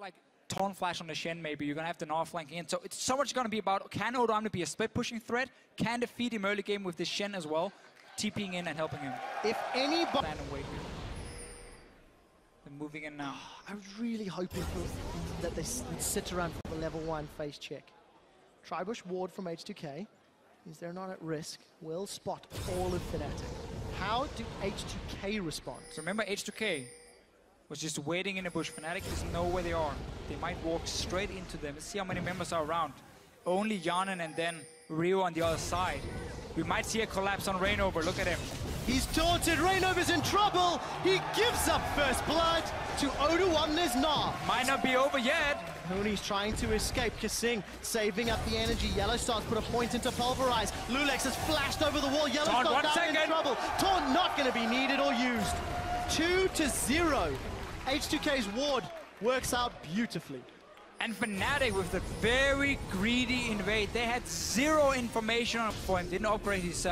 like Taunt Flash on the Shen maybe, you're going to have the Gnar flanking in. So it's so much going to be about, can Odoamne be a split pushing threat? Can defeat him early game with this Shen as well? TPing in and helping him. If anybody... Plan and wait here. They're moving in now. I was really hoping that they sit around for the level 1 face check. Tribush ward from H2K. Is they're not at risk. Will spot all of FNATIC. How do H2K respond? So remember, H2K was just waiting in the bush. FNATIC doesn't know where they are. They might walk straight into them. Let's see how many members are around. Only Hjarnan and then Ryu on the other side. We might see a collapse on Reignover. Look at him. He's taunted. Reignover's in trouble. He gives up first blood to Odoamne's Gnar. Might not be over yet. Huni's trying to escape. kaSing saving up the energy. YellOwStaR's put a point into Pulverize. loulex has flashed over the wall. YellOwStar now in trouble. Taunt not going to be needed or used. 2-0. H2K's ward works out beautifully. And FNATIC with the very greedy invade. They had zero information for him. Didn't upgrade his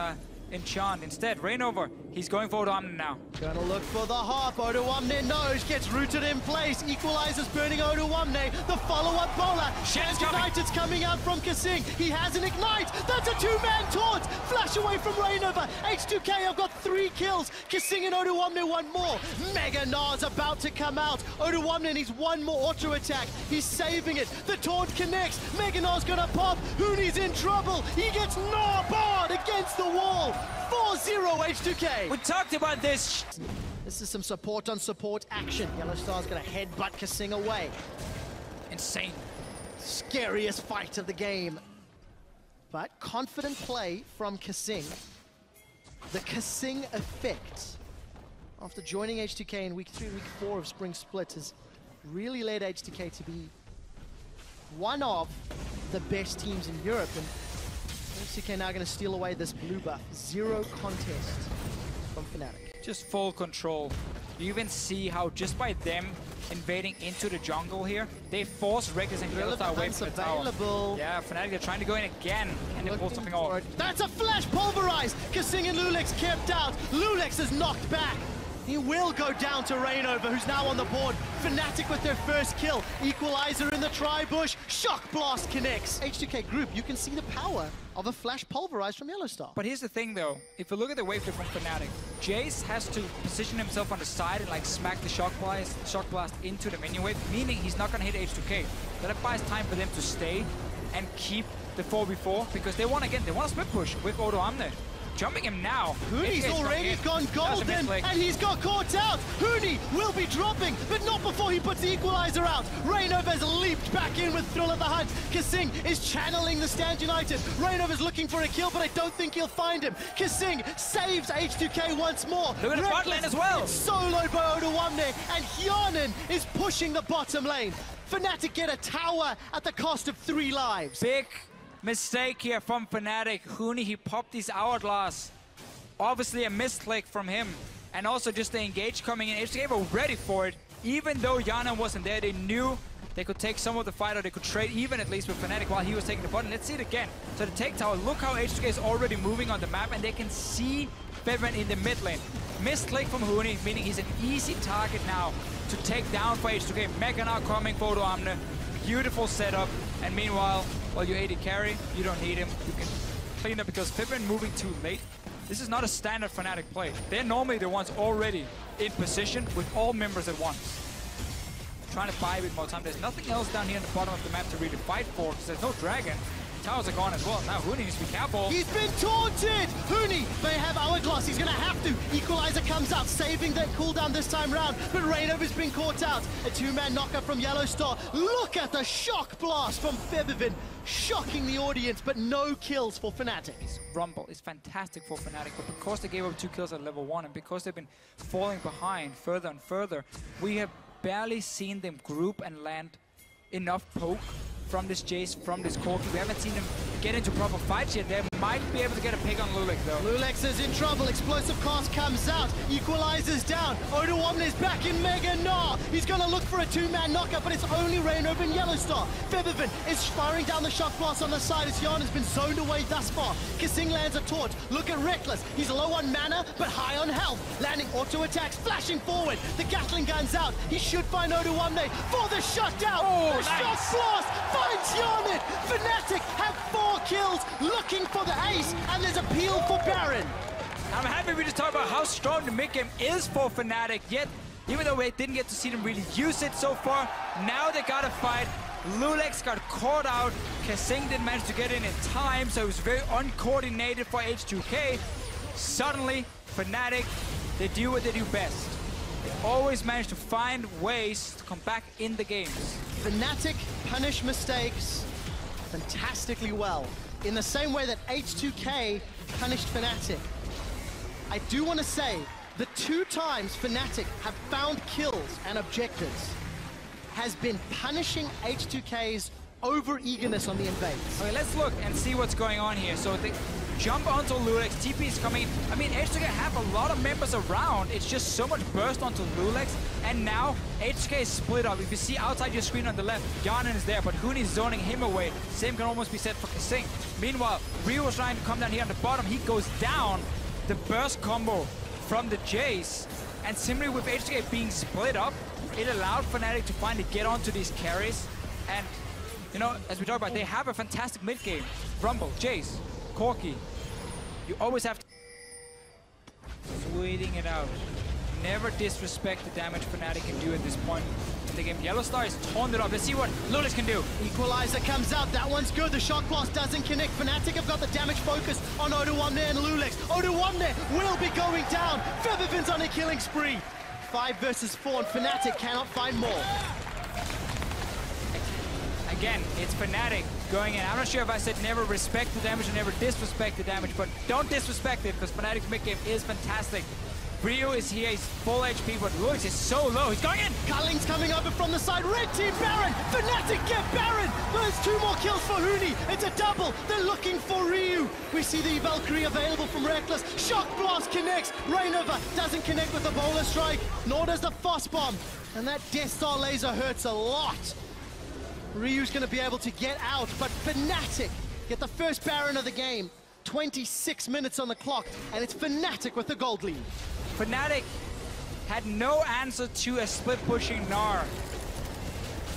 enchant. Instead, Reignover, he's going for Odoamne now. Gonna look for the harp. Odoamne knows, gets rooted in place. Equalizer's burning Odoamne. The follow-up bowler. Shen's United's coming out from kaSing. He has an ignite. That's a two-man taunt. Flash away from Reignover. H2K have got 3 kills. kaSing and Odoamne one more. Mega Gnar's about to come out. Odoamne needs one more auto attack. He's saving it. The taunt connects. Mega Gnar's gonna pop. Huni's in trouble. He gets Gnar barred against the wall. 4-0 H2K. We talked about this. This is some support on support action. YellOwStaR's gonna headbutt kaSing away. Insane. Scariest fight of the game. But confident play from kaSing. The kaSing effect after joining H2K in week 3, week 4 of Spring Split has really led H2K to be one of the best teams in Europe. And H2K now going to steal away this blue buff. 0 contest from FNATIC. Just full control. You even see how just by them invading into the jungle here, they force Rekkles and YellOwStaR away from the tower. Yeah, FNATIC are trying to go in again. Can they pull something off? That's a flash pulverize! kaSing and loulex kept out. loulex is knocked back. He will go down to Reignover, who's now on the board. FNATIC with their first kill. Equalizer in the tri-bush. Shock blast connects. H2K group, you can see the power of a flash pulverize from YellOwStaR. But here's the thing though, if you look at the wave from FNATIC, Jayce has to position himself on the side and like smack the shock blast into the minion wave, meaning he's not gonna hit H2K. That buys time for them to stay and keep the 4v4 because they want to split push with Odoamne. Jumping him now. Huni's already gone golden, and he's got caught out. Huni will be dropping, but not before he puts the equalizer out. Reignover's leaped back in with Thrill of the Hunt. kaSing is channeling the Stand United. Reignover's looking for a kill, but I don't think he'll find him. kaSing saves H2K once more. Look at the front lane as well. Soloed by Odoamne, and Hjarnan is pushing the bottom lane. FNATIC get a tower at the cost of 3 lives. Big mistake here from FNATIC. Huni, he popped his hourglass. Obviously a misclick from him. And also just the engage coming in. H2K were ready for it. Even though Hjarnan wasn't there, they knew they could take some of the fight, or they could trade even at least with FNATIC while he was taking the button. Let's see it again. So the take tower, look how H2K is already moving on the map, and they can see Febiven in the mid lane. Misclick from Huni, meaning he's an easy target now to take down for H2K. Mega Gnar coming for Odoamne. Beautiful setup. And meanwhile, while you AD carry, you don't need him. You can clean up because Febiven moving too late. This is not a standard FNATIC play. They're normally the ones already in position with all members at once. Trying to buy a bit more time. There's nothing else down here on the bottom of the map to really fight for because there's no dragon. Towers are gone as well. Now Huni needs to be careful. He's been taunted! Huni may have hourglass. He's gonna have to. Equalizer comes out, saving that cooldown this time round. But Reignover's been caught out. A 2-man knocker from YellOwStaR. Look at the shock blast from Febiven. Shocking the audience, but no kills for FNATIC. His rumble is fantastic for FNATIC, but because they gave up 2 kills at level 1 and because they've been falling behind further and further, we have barely seen them group and land enough poke from this Jayce, from this Corki. We haven't seen him get into proper fights yet. They might be able to get a pick on loulex though. loulex is in trouble. Explosive cast comes out. Equalizes down. Odoamne is back in Mega Gnar. He's going to look for a two-man knockup, but it's only Reignover and YellOwStaR. Febiven is firing down the shock blast on the side as Hjarnan has been zoned away thus far. kaSing lands a torch. Look at Rekkles. He's low on mana, but high on health. Landing auto attacks, flashing forward. The Gatling gun's out. He should find Odoamne for the shutdown. Oh, the shock blast finds Hjarnan. FNATIC have 4 kills, looking for the ace, and there's a peel for Baron. I'm happy we just talked about how strong the mid game is for FNATIC, yet even though we didn't get to see them really use it so far, now they gotta fight. loulex got caught out, kaSing didn't manage to get in time, so it was very uncoordinated for H2K. Suddenly, FNATIC, they do what they do best. They always manage to find ways to come back in the games. FNATIC punish mistakes fantastically well, in the same way that H2K punished FNATIC. I do want to say, the 2 times FNATIC have found kills and objectives has been punishing H2K's over-eagerness on the invades. Okay, let's look and see what's going on here. So they jump onto loulex, TP is coming in. I mean, H2K have a lot of members around. It's just so much burst onto loulex. And now, H2K is split up. If you see outside your screen on the left, Hjarnan is there, but Huni is zoning him away. Same can almost be said for kaSing. Meanwhile, Ryu was trying to come down here on the bottom. He goes down. The burst combo from the Jayce. And simply with H2K being split up, it allowed FNATIC to finally get onto these carries. And you know, as we talk about, they have a fantastic mid game. Rumble, Jayce, Corki. You always have to waiting it out. Never disrespect the damage FNATIC can do at this point in the game. YellOwStaR is torn it up. Let's see what loulex can do. Equalizer comes out. That one's good. The shock blast doesn't connect. FNATIC have got the damage focus on Odoamne and loulex. Odoamne will be going down. Febiven's on a killing spree. 5 versus 4, and FNATIC cannot find more. Again, it's FNATIC going in. I'm not sure if I said never respect the damage or never disrespect the damage, but don't disrespect it because FNATIC's mid game is fantastic. Ryu is here, he's full HP, but loulex is so low. He's going in! Kaling's coming over from the side. Red team Baron! FNATIC get Baron! There's 2 more kills for Huni. It's a double. They're looking for Ryu. We see the Valkyrie available from Rekkles. Shock blast connects. Reignover doesn't connect with the bowler strike, nor does the Foss bomb. And that Death Star laser hurts a lot. Ryu's going to be able to get out, but FNATIC get the first Baron of the game. 26 minutes on the clock, and it's FNATIC with the gold lead. FNATIC had no answer to a split pushing Gnar.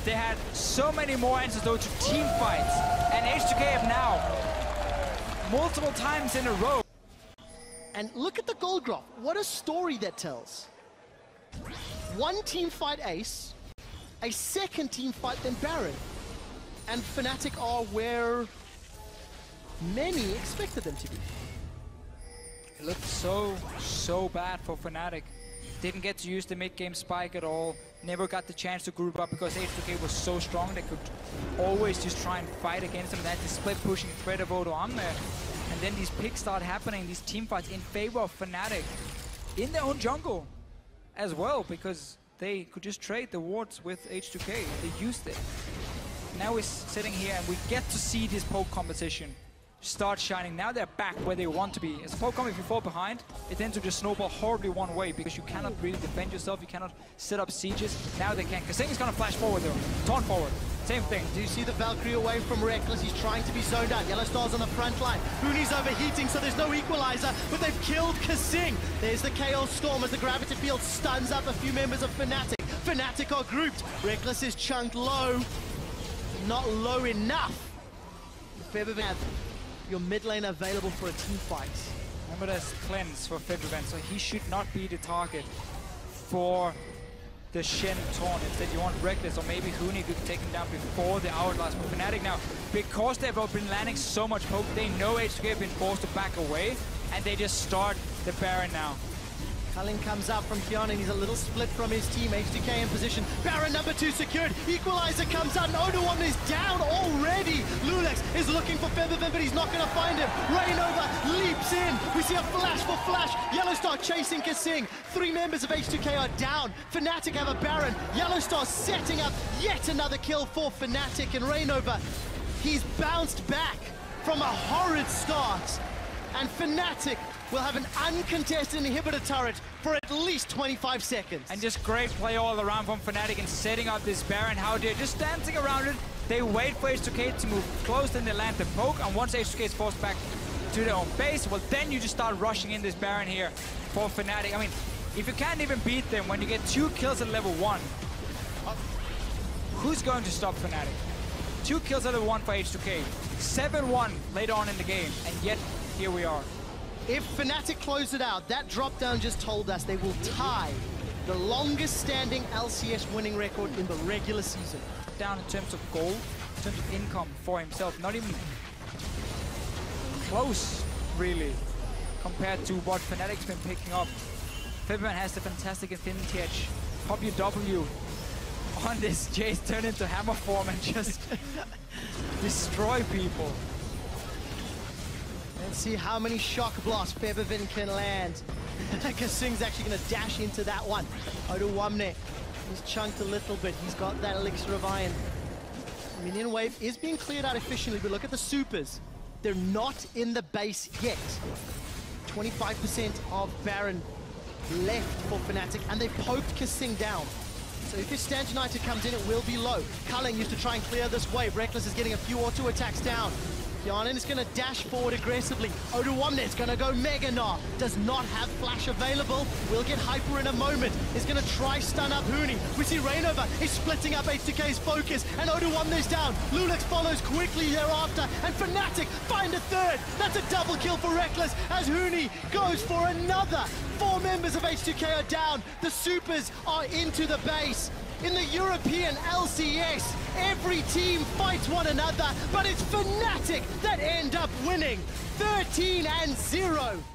They had so many more answers though to team fights, and H2K have now multiple times in a row. And look at the gold drop. What a story that tells. 1 team fight ace, a second team fight then Baron, and FNATIC are where many expected them to be. It looked so bad for FNATIC. Didn't get to use the mid-game spike at all. Never got the chance to group up because H2K was so strong they could always just try and fight against them. They had the split pushing threat of Odoamne. And then these picks start happening, these team fights in favor of FNATIC in their own jungle as well, because they could just trade the wards with H2K. They used it. Now we're sitting here and we get to see this poke competition start shining. Now they're back where they want to be. As a Pokemon, if you fall behind, it tends to just snowball horribly one way because you cannot really defend yourself, you cannot set up sieges. Now they can. kaSing is gonna flash forward though. Taunt forward. Same thing. Do you see the Valkyrie away from Rekkles? He's trying to be zoned out. YellOwStar's on the front line. Huni's overheating, so there's no equalizer, but they've killed kaSing. There's the Chaos Storm as the Gravity Field stuns up a few members of FNATIC. FNATIC are grouped. Rekkles is chunked low. Not low enough. Febiven, your mid lane available for a team fight. Remember there's cleanse for Febiven, so he should not be the target for the Shen taunt. Instead you want Rekkles or maybe Huni could take him down before the hourglass. But FNATIC now, because they've been landing so much poke, they know H2K have been forced to back away, and they just start the Baron now. Culling comes up from Hjarnan. He's a little split from his team. H2K in position. Baron number 2 secured. Equalizer comes out. And Odoamne is down already. loulex is looking for Febiven, but he's not going to find him. Reignover leaps in. We see a flash for flash. YellOwStaR chasing kaSing. 3 members of H2K are down. FNATIC have a Baron. YellOwStaR setting up yet another kill for FNATIC. And Reignover, he's bounced back from a horrid start. And FNATIC will have an uncontested inhibitor turret for at least 25 seconds. And just great play all around from FNATIC and setting up this Baron. How they're just dancing around it. They wait for H2K to move close, then they land the poke. And once H2K is forced back to their own base, well, then you just start rushing in this Baron here for FNATIC. I mean, if you can't even beat them when you get 2 kills at level 1, who's going to stop FNATIC? 2 kills at level 1 for H2K. 7-1 later on in the game, and yet here we are. If FNATIC close it out, that drop down just told us they will tie the longest standing LCS winning record in the regular season. Down in terms of gold, in terms of income for himself, not even close, really, compared to what FNATIC's been picking up. Febiven has the fantastic Infinity Edge. Pop your W on this Jayce, turn into hammer form and just destroy people. Let's see how many shock blasts Febiven can land. kaSing's actually going to dash into that one. Odoamne, he's chunked a little bit. He's got that elixir of iron. Minion wave is being cleared out efficiently, but look at the supers. They're not in the base yet. 25% of Baron left for FNATIC, and they poked kaSing down. So if his Stand United comes in, it will be low. Culling used to try and clear this wave. Rekkles is getting a few auto attacks down. Hjarnan is going to dash forward aggressively. Odoamne is going to go Mega Gnar. Does not have flash available. Will get hyper in a moment. Is going to try stun up Huni. We see Reignover is splitting up H2K's focus. And Odoamne is down. loulex follows quickly thereafter. And FNATIC find a third. That's a double kill for Rekkles as Huni goes for another. 4 members of H2K are down. The supers are into the base. In the European LCS, every team fights one another, but it's FNATIC that end up winning 13-0.